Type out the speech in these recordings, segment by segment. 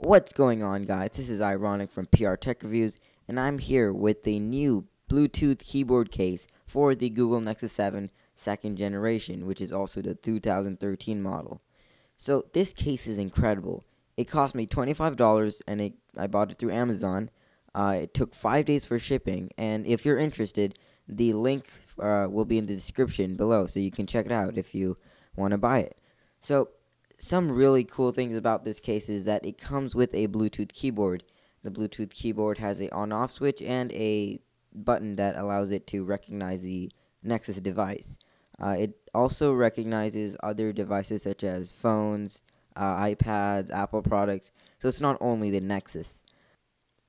What's going on, guys? This is Ironic from PR Tech Reviews, and I'm here with the new Bluetooth keyboard case for the Google Nexus 7 second generation, which is also the 2013 model. So this case is incredible. It cost me $25, and I bought it through Amazon. It took 5 days for shipping, and if you're interested, the link will be in the description below, so you can check it out if you want to buy it. So some really cool things about this case is that it comes with a Bluetooth keyboard. The Bluetooth keyboard has a on-off switch and a button that allows it to recognize the Nexus device. It also recognizes other devices such as phones, iPads, Apple products, so it's not only the Nexus.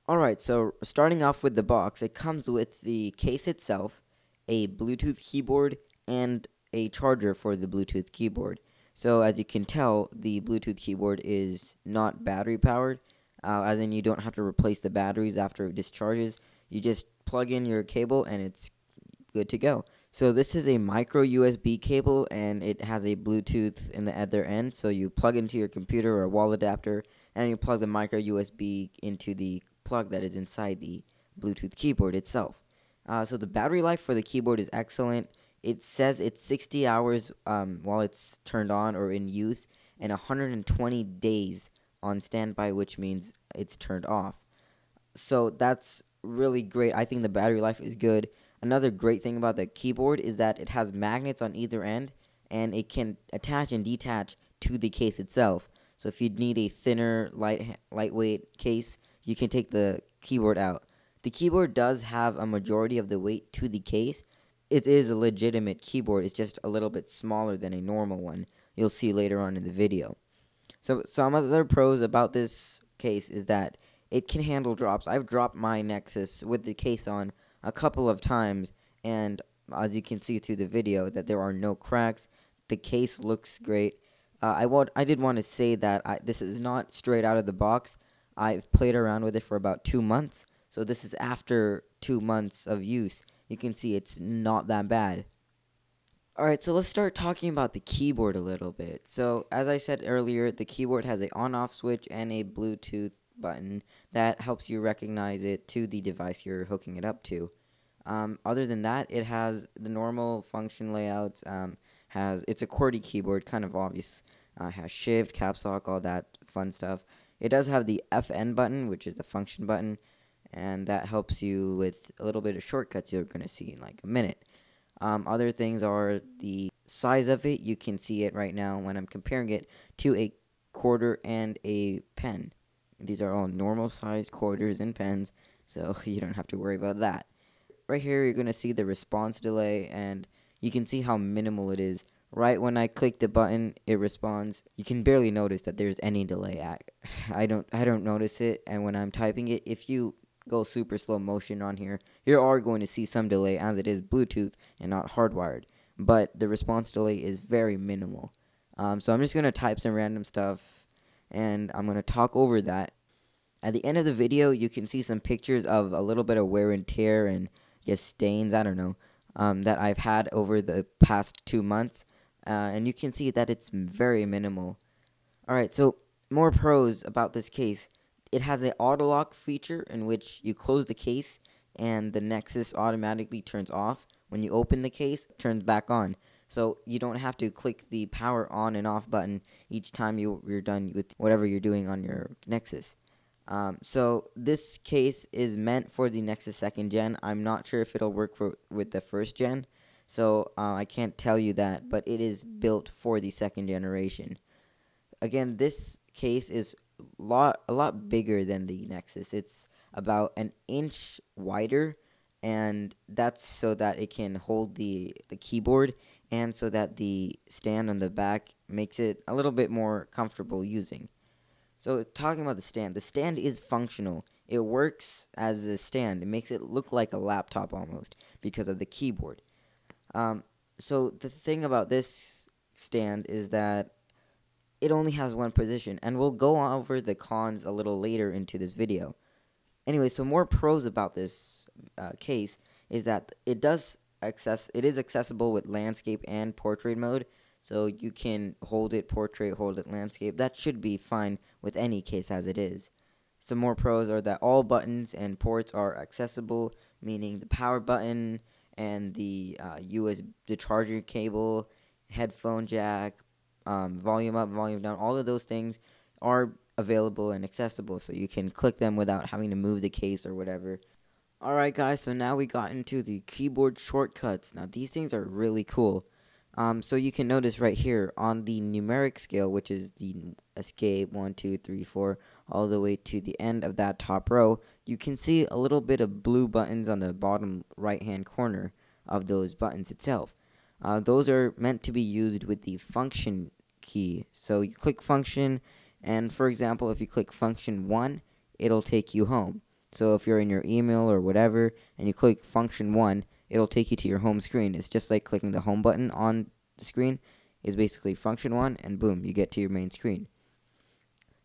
Alright, so starting off with the box, it comes with the case itself, a Bluetooth keyboard, and a charger for the Bluetooth keyboard. So as you can tell, the Bluetooth keyboard is not battery powered, as in you don't have to replace the batteries after it discharges. You just plug in your cable and it's good to go. So this is a micro USB cable, and it has a Bluetooth in the other end. So you plug into your computer or wall adapter, and you plug the micro USB into the plug that is inside the Bluetooth keyboard itself. So the battery life for the keyboard is excellent. It says it's 60 hours while it's turned on or in use, and 120 days on standby, which means it's turned off. So that's really great. I think the battery life is good. Another great thing about the keyboard is that it has magnets on either end, and it can attach and detach to the case itself. So if you need a thinner, lightweight case, you can take the keyboard out. The keyboard does have a majority of the weight to the case. It is a legitimate keyboard. It's just a little bit smaller than a normal one. You'll see later on in the video. So some other pros about this case is that it can handle drops. I've dropped my Nexus with the case on a couple of times, and as you can see through the video, that there are no cracks. The case looks great. I did want to say that this is not straight out of the box. I've played around with it for about 2 months, so this is after 2 months of use. You can see it's not that bad. Alright, so let's start talking about the keyboard a little bit. So, as I said earlier, the keyboard has an on-off switch and a Bluetooth button that helps you recognize it to the device you're hooking it up to. Other than that, it has the normal function layouts. It's a QWERTY keyboard, kind of obvious. Has shift, caps lock, all that fun stuff. It does have the FN button, which is the function button, and that helps you with a little bit of shortcuts you're going to see in like a minute. Other things are the size of it. You can see it right now when I'm comparing it to a quarter and a pen. These are all normal size quarters and pens, so you don't have to worry about that. Right here, you're going to see the response delay, and you can see how minimal it is. Right when I click the button, it responds. You can barely notice that there's any delay. I don't notice it, and when I'm typing it, if you go super slow motion on here, you are going to see some delay as it is Bluetooth and not hardwired. But the response delay is very minimal. So I'm just going to type some random stuff, and I'm going to talk over that. At the end of the video, you can see some pictures of a little bit of wear and tear and stains, I don't know, that I've had over the past 2 months. And you can see that it's very minimal. Alright, so more pros about this case. It has an auto lock feature in which you close the case and the Nexus automatically turns off. When you open the case, it turns back on. So you don't have to click the power on and off button each time you're done with whatever you're doing on your Nexus. So this case is meant for the Nexus 2nd Gen. I'm not sure if it'll work with the 1st Gen. So I can't tell you that, but it is built for the 2nd generation. Again, this case is a lot bigger than the Nexus. It's about an inch wider, and that's so that it can hold the keyboard, and so that the stand on the back makes it a little bit more comfortable using. So talking about the stand is functional. It works as a stand. It makes it look like a laptop almost because of the keyboard. So the thing about this stand is that it only has one position, and we'll go over the cons a little later into this video. Anyway, so more pros about this case is that it is accessible with landscape and portrait mode. so you can hold it portrait, hold it landscape. That should be fine with any case as it is. Some more pros are that all buttons and ports are accessible, meaning the power button and the the charger cable, headphone jack, volume up, volume down, all of those things are available and accessible, so you can click them without having to move the case or whatever. Alright guys, so now we got into the keyboard shortcuts. Now these things are really cool. So you can notice right here on the numeric scale, which is the escape 1, 2, 3, 4, all the way to the end of that top row, you can see a little bit of blue buttons on the bottom right hand corner of those buttons itself. Those are meant to be used with the function key. So you click function, and for example, if you click function 1, it'll take you home. So if you're in your email or whatever and you click function 1, it'll take you to your home screen. It's just like clicking the home button on the screen is basically function 1, and boom, you get to your main screen.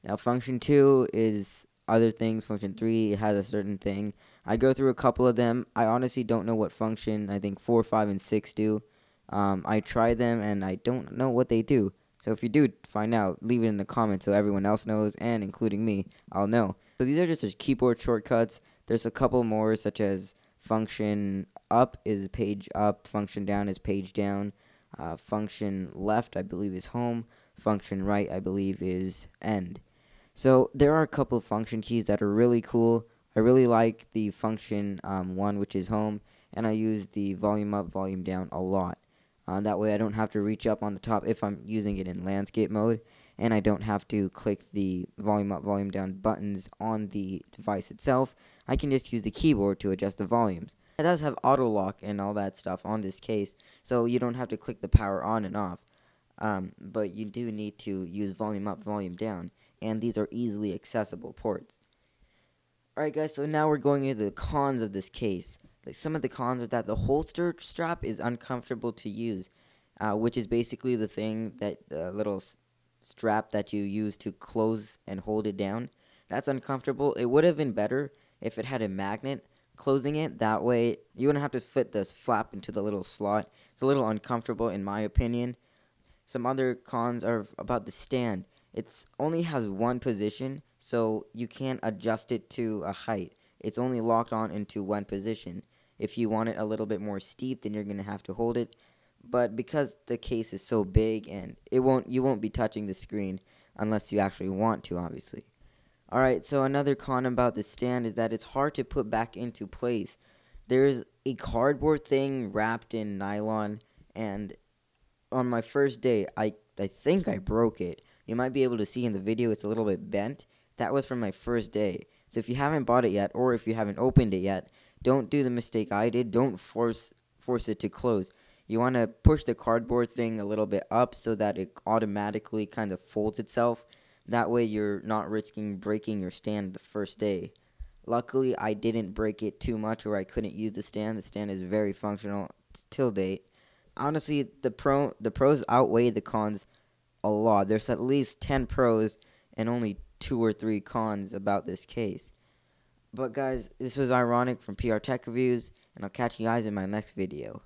Now function 2 is other things. Function 3 has a certain thing. I go through a couple of them. I honestly don't know what function I think 4, 5, and 6 do. I tried them and I don't know what they do. So if you do find out, leave it in the comments so everyone else knows, and including me, I'll know. So these are just keyboard shortcuts. There's a couple more, such as function up is page up, function down is page down, function left I believe is home, function right I believe is end. So there are a couple of function keys that are really cool. I really like the function 1, which is home, and I use the volume up, volume down a lot. That way I don't have to reach up on the top if I'm using it in landscape mode, and I don't have to click the volume up, volume down buttons on the device itself. I can just use the keyboard to adjust the volumes. It does have auto lock and all that stuff on this case, so you don't have to click the power on and off. But you do need to use volume up, volume down, and these are easily accessible ports. Alright guys, so now we're going into the cons of this case. Like, some of the cons are that the holster strap is uncomfortable to use, which is basically the thing that the little strap that you use to close and hold it down. That's uncomfortable. It would have been better if it had a magnet closing it. That way you wouldn't have to fit this flap into the little slot. It's a little uncomfortable in my opinion. Some other cons are about the stand. It only has one position, so you can't adjust it to a height. It's only locked on into one position. If you want it a little bit more steep, then you're going to have to hold it. But because the case is so big, and you won't be touching the screen unless you actually want to, obviously. Alright, so another con about the stand is that it's hard to put back into place. There's a cardboard thing wrapped in nylon, and on my first day, I think I broke it. You might be able to see in the video it's a little bit bent. That was from my first day. So if you haven't bought it yet, or if you haven't opened it yet, don't do the mistake I did. Don't force it to close. You want to push the cardboard thing a little bit up so that it automatically kind of folds itself. That way you're not risking breaking your stand the first day. Luckily, I didn't break it too much where I couldn't use the stand. The stand is very functional till date. Honestly, the pros outweigh the cons a lot. There's at least 10 pros and only 2 or 3 cons about this case. But guys, this was Ironic from PR Tech Reviews, and I'll catch you guys in my next video.